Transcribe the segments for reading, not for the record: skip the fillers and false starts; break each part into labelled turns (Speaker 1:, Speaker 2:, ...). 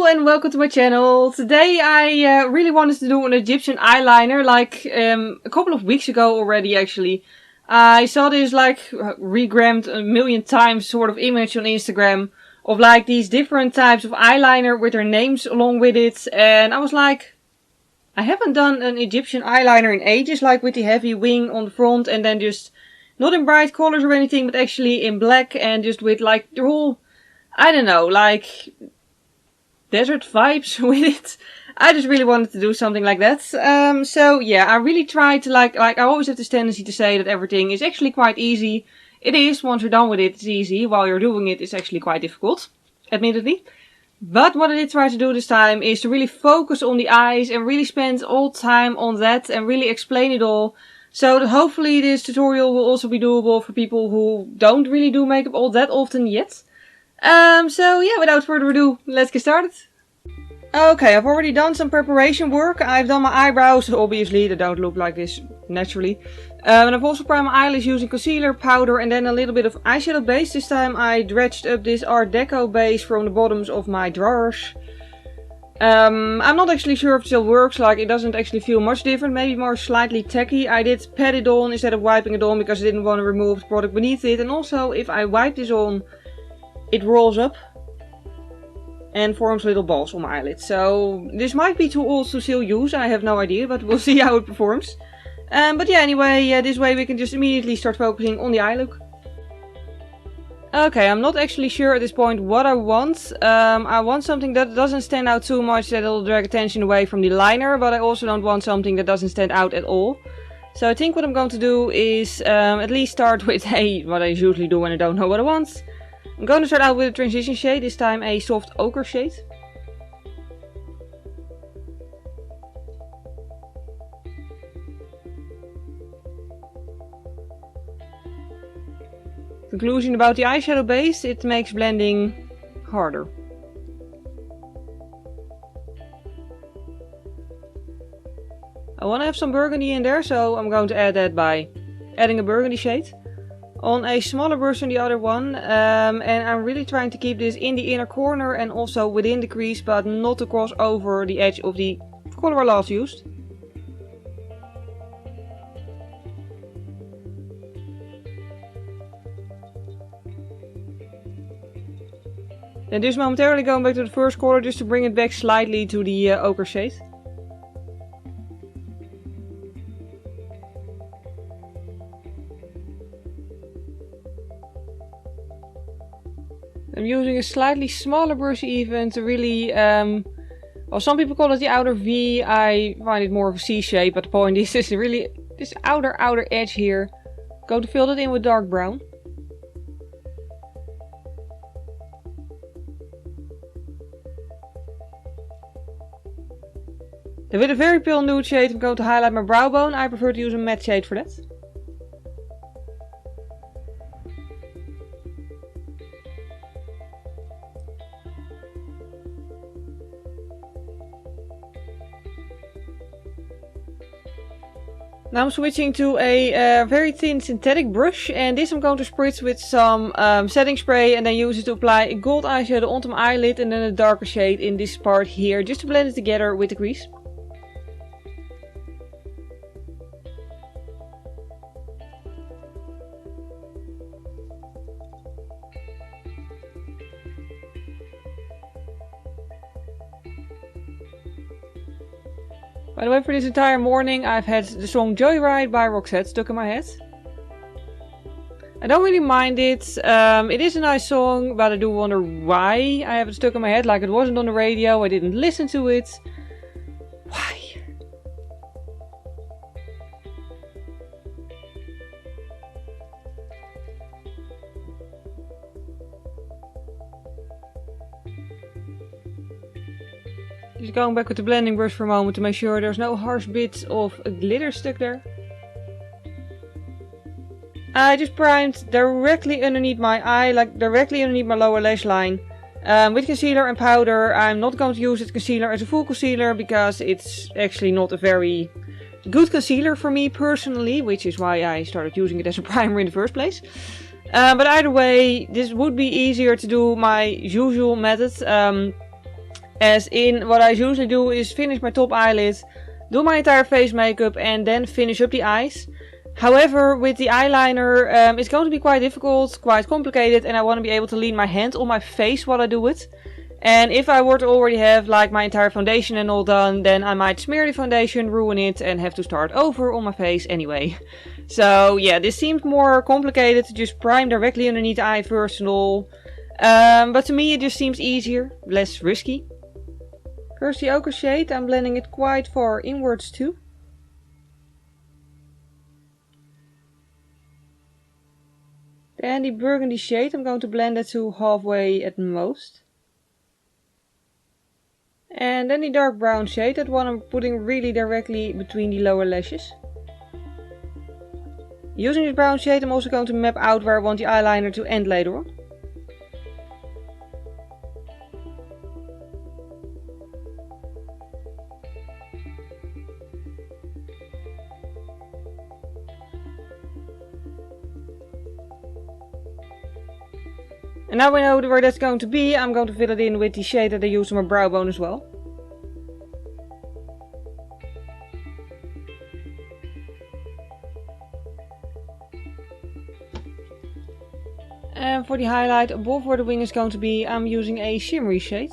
Speaker 1: Hello and welcome to my channel. Today I really wanted to do an Egyptian eyeliner like a couple of weeks ago already actually. I saw this like regrammed a million times sort of image on Instagram of like these different types of eyeliner with their names along with it, and I was like, I haven't done an Egyptian eyeliner in ages, like with the heavy wing on the front and then just not in bright colors or anything, but actually in black and just with like the whole, I don't know, like desert vibes with it. I just really wanted to do something like that. So yeah, I really tried to like I always have this tendency to say that everything is actually quite easy. It is, once you're done with it, it's easy. While you're doing it, it's actually quite difficult, admittedly. But what I did try to do this time is to really focus on the eyes and really spend all time on that and really explain it all. So that hopefully this tutorial will also be doable for people who don't really do makeup all that often yet. So yeah, without further ado, let's get started. Okay, I've already done some preparation work. I've done my eyebrows, obviously, they don't look like this naturally. And I've also primed my eyelids using concealer, powder and then a little bit of eyeshadow base. This time I dredged up this Art Deco base from the bottoms of my drawers. I'm not actually sure if it still works, like it doesn't actually feel much different, maybe more slightly tacky. I did pat it on instead of wiping it on because I didn't want to remove the product beneath it. And also, if I wipe this on, it rolls up and forms little balls on my eyelids. So this might be too old to still use, I have no idea, but we'll see how it performs. But yeah, anyway, this way we can just immediately start focusing on the eye look. Okay, I'm not actually sure at this point what I want. I want something that doesn't stand out too much, that will drag attention away from the liner, but I also don't want something that doesn't stand out at all. So I think what I'm going to do is at least start with what I usually do when I don't know what I want. I'm going to start out with a transition shade, this time a soft ochre shade. Conclusion about the eyeshadow base, it makes blending harder. I want to have some burgundy in there, so I'm going to add that by adding a burgundy shade on a smaller brush than the other one, and I'm really trying to keep this in the inner corner and also within the crease, but not to cross over the edge of the color I last used. And just momentarily going back to the first color just to bring it back slightly to the ochre shade. I'm using a slightly smaller brush even to really, well, some people call it the outer V, I find it more of a C shape, but the point is, this is really this outer edge here. Going to fill that in with dark brown. Then with a very pale nude shade I'm going to highlight my brow bone. I prefer to use a matte shade for that. Now I'm switching to a very thin synthetic brush, and this I'm going to spritz with some setting spray and then use it to apply a gold eyeshadow onto my eyelid and then a darker shade in this part here just to blend it together with the crease. By the way, for this entire morning I've had the song Joyride by Rocher stuck in my head. I don't really mind it. It is a nice song, but I do wonder why I have it stuck in my head. Like, it wasn't on the radio, I didn't listen to it. Why? Just going back with the blending brush for a moment to make sure there's no harsh bits of glitter stuck there. I just primed directly underneath my eye, like directly underneath my lower lash line. With concealer and powder. I'm not going to use this concealer as a full concealer because it's actually not a very good concealer for me personally, which is why I started using it as a primer in the first place. But either way, this would be easier to do my usual method. As in, what I usually do is finish my top eyelid, do my entire face makeup and then finish up the eyes. However, with the eyeliner, it's going to be quite difficult, quite complicated, and I want to be able to lean my hand on my face while I do it. And if I were to already have like my entire foundation and all done, then I might smear the foundation, ruin it, and have to start over on my face anyway. So yeah, this seemed more complicated to just prime directly underneath the eye first and all. But to me it just seems easier, less risky. First the ochre shade, I'm blending it quite far inwards too. Then the burgundy shade, I'm going to blend it to halfway at most. And then the dark brown shade, that one I'm putting really directly between the lower lashes. Using this brown shade I'm also going to map out where I want the eyeliner to end later on. And now we know where that's going to be, I'm going to fill it in with the shade that I use on my brow bone as well. And for the highlight above where the wing is going to be, I'm using a shimmery shade.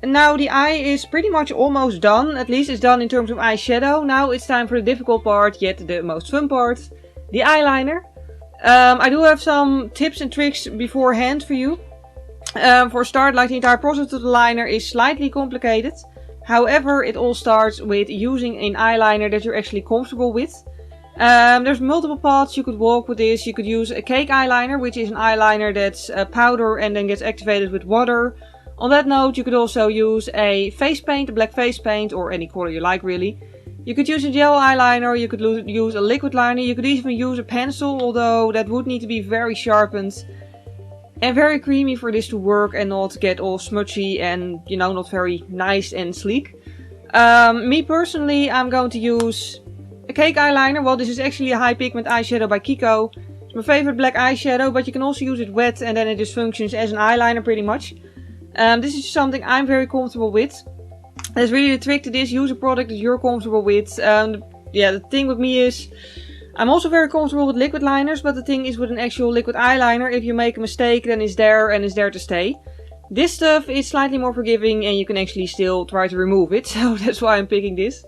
Speaker 1: And now the eye is pretty much almost done, at least it's done in terms of eyeshadow. Now it's time for the difficult part, yet the most fun part. The eyeliner. I do have some tips and tricks beforehand for you. For a start, like the entire process of the liner is slightly complicated. However, it all starts with using an eyeliner that you're actually comfortable with. There's multiple paths you could walk with this. You could use a cake eyeliner, which is an eyeliner that's powder and then gets activated with water. On that note, you could also use a face paint, a black face paint, or any color you like really. You could use a gel eyeliner, you could use a liquid liner, you could even use a pencil, although that would need to be very sharpened and very creamy for this to work and not get all smudgy and, you know, not very nice and sleek. Me personally, I'm going to use a cake eyeliner. Well, this is actually a high pigment eyeshadow by Kiko. It's my favorite black eyeshadow, but you can also use it wet and then it just functions as an eyeliner pretty much. This is something I'm very comfortable with. That's really the trick to this, use a product that you're comfortable with. Yeah, the thing with me is, I'm also very comfortable with liquid liners, but the thing is with an actual liquid eyeliner, if you make a mistake then it's there and it's there to stay. This stuff is slightly more forgiving and you can actually still try to remove it, so that's why I'm picking this.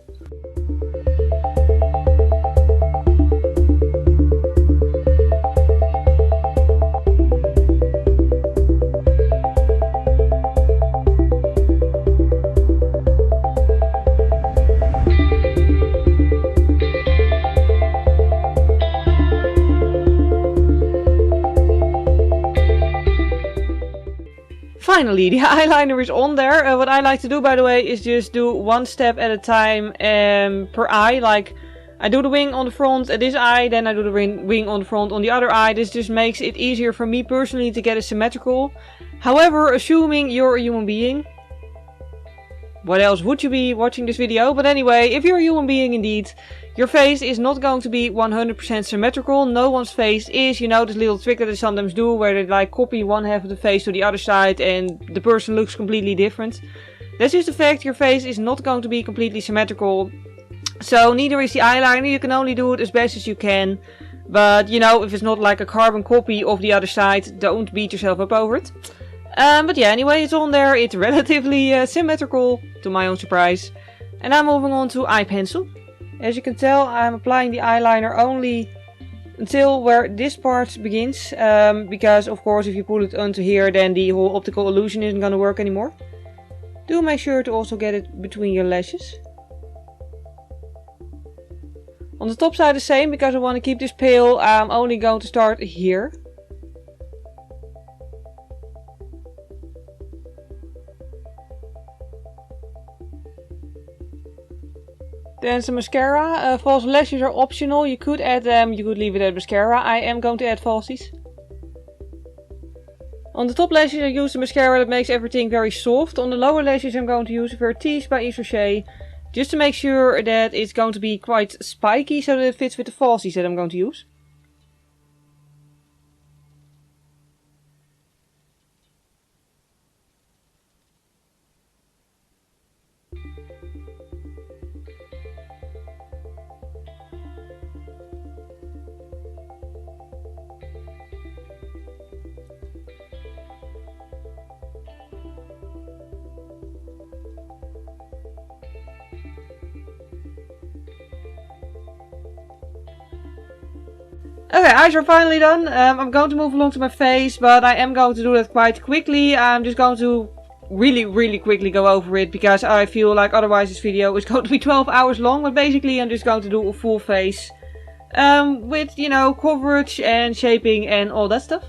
Speaker 1: Finally, the eyeliner is on there. What I like to do, by the way, is just do one step at a time per eye. Like, I do the wing on the front at this eye, then I do the wing on the front on the other eye. This just makes it easier for me personally to get it symmetrical. However, assuming you're a human being, what else would you be watching this video? But anyway, if you're a human being indeed, your face is not going to be 100% symmetrical. No one's face is, you know, this little trick that they sometimes do where they like copy one half of the face to the other side and the person looks completely different. That's just the fact, your face is not going to be completely symmetrical. So neither is the eyeliner, you can only do it as best as you can. But you know, if it's not like a carbon copy of the other side, don't beat yourself up over it. But yeah, anyway, it's on there, it's relatively symmetrical, to my own surprise. And now moving on to eye pencil. As you can tell, I'm applying the eyeliner only until where this part begins. Because of course if you put it onto here, then the whole optical illusion isn't gonna work anymore. Do make sure to also get it between your lashes. On the top side the same, because I want to keep this pale, I'm only going to start here. Then some mascara. False lashes are optional. You could add them, you could leave it at mascara. I am going to add falsies. On the top lashes I use the mascara that makes everything very soft. On the lower lashes I'm going to use Vertige by Yves Rocher. Just to make sure that it's going to be quite spiky so that it fits with the falsies that I'm going to use. Okay, eyes are finally done. I'm going to move along to my face, but I am going to do that quite quickly. I'm just going to really quickly go over it, because I feel like otherwise this video is going to be 12 hours long. But basically I'm just going to do a full face with, you know, coverage and shaping and all that stuff.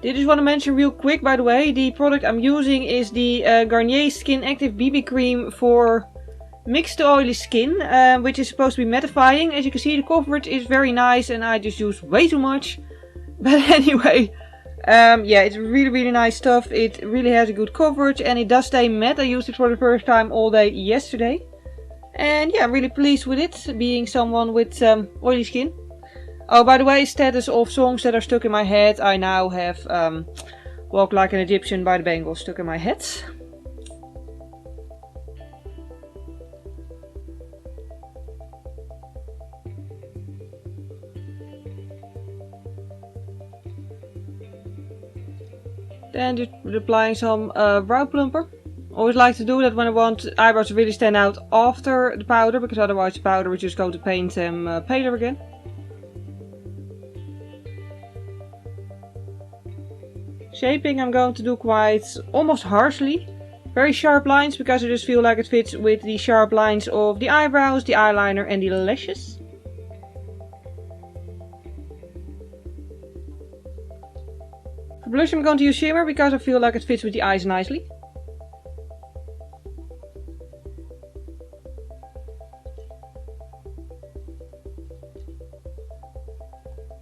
Speaker 1: Did just want to mention real quick, by the way, the product I'm using is the Garnier Skin Active BB Cream for mixed to oily skin, which is supposed to be mattifying. As you can see, the coverage is very nice and I just use way too much. But anyway, yeah, it's really nice stuff. It really has a good coverage and it does stay matte. I used it for the first time all day yesterday. And yeah, I'm really pleased with it, being someone with oily skin. Oh, by the way, status of songs that are stuck in my head. I now have Walk Like an Egyptian by the Bangles stuck in my head. Then just applying some brow plumper. Always like to do that when I want eyebrows to really stand out after the powder, because otherwise the powder is just going to paint them paler again. Shaping I'm going to do quite almost harshly. Very sharp lines, because I just feel like it fits with the sharp lines of the eyebrows, the eyeliner and the lashes. For blush I'm going to use shimmer, because I feel like it fits with the eyes nicely.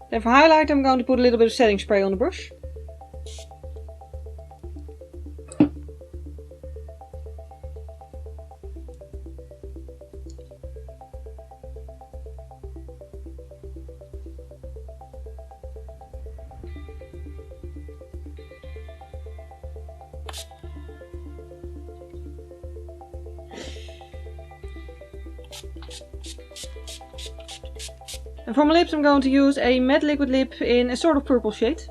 Speaker 1: Then for highlight I'm going to put a little bit of setting spray on the brush. And for my lips I'm going to use a matte liquid lip in a sort of purple shade.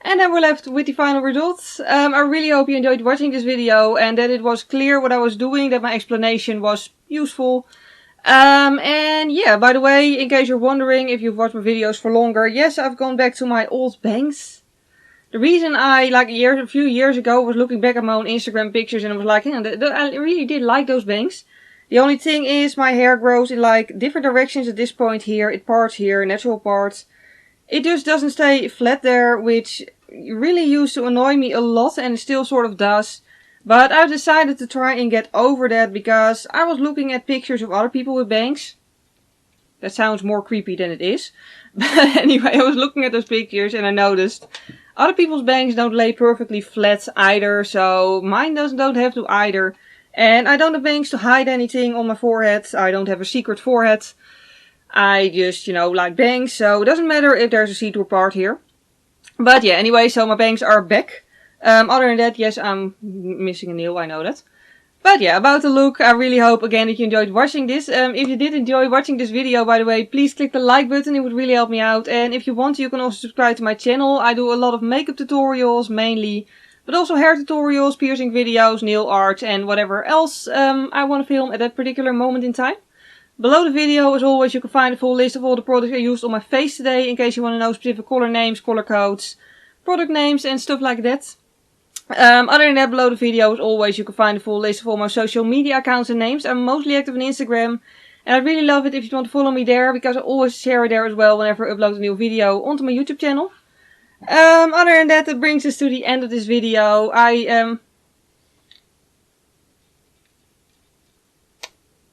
Speaker 1: And then we're left with the final results. I really hope you enjoyed watching this video and that it was clear what I was doing, that my explanation was useful. And yeah, by the way, in case you're wondering if you've watched my videos for longer, yes, I've gone back to my old bangs. The reason I, like a few years ago, was looking back at my own Instagram pictures and I was like, yeah, I really did like those bangs. The only thing is my hair grows in like different directions at this point here. It parts here, natural parts. It just doesn't stay flat there, which really used to annoy me a lot and it still sort of does. But I decided to try and get over that because I was looking at pictures of other people with bangs. That sounds more creepy than it is. But anyway, I was looking at those pictures and I noticed other people's bangs don't lay perfectly flat either. So mine don't have to either. And I don't have bangs to hide anything on my forehead. I don't have a secret forehead. I just, you know, like bangs. So it doesn't matter if there's a see-through part here. But yeah, anyway, so my bangs are back. Other than that, yes, I'm missing a nail, I know that. But yeah, about the look, I really hope again that you enjoyed watching this. If you did enjoy watching this video, by the way, please click the like button, it would really help me out. And if you want to, you can also subscribe to my channel. I do a lot of makeup tutorials, mainly. But also hair tutorials, piercing videos, nail art and whatever else I want to film at that particular moment in time. Below the video, as always, you can find a full list of all the products I used on my face today, in case you want to know specific color names, color codes, product names and stuff like that. Other than that, below the video, as always, you can find a full list of all my social media accounts and names. I'm mostly active on Instagram, and I'd really love it if you want to follow me there, because I always share it there as well whenever I upload a new video onto my YouTube channel. Other than that, that brings us to the end of this video.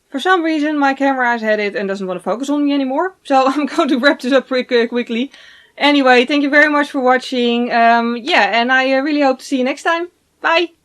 Speaker 1: For some reason, my camera has had it and doesn't want to focus on me anymore. So I'm going to wrap this up quickly. Anyway, thank you very much for watching. Yeah, and I really hope to see you next time. Bye!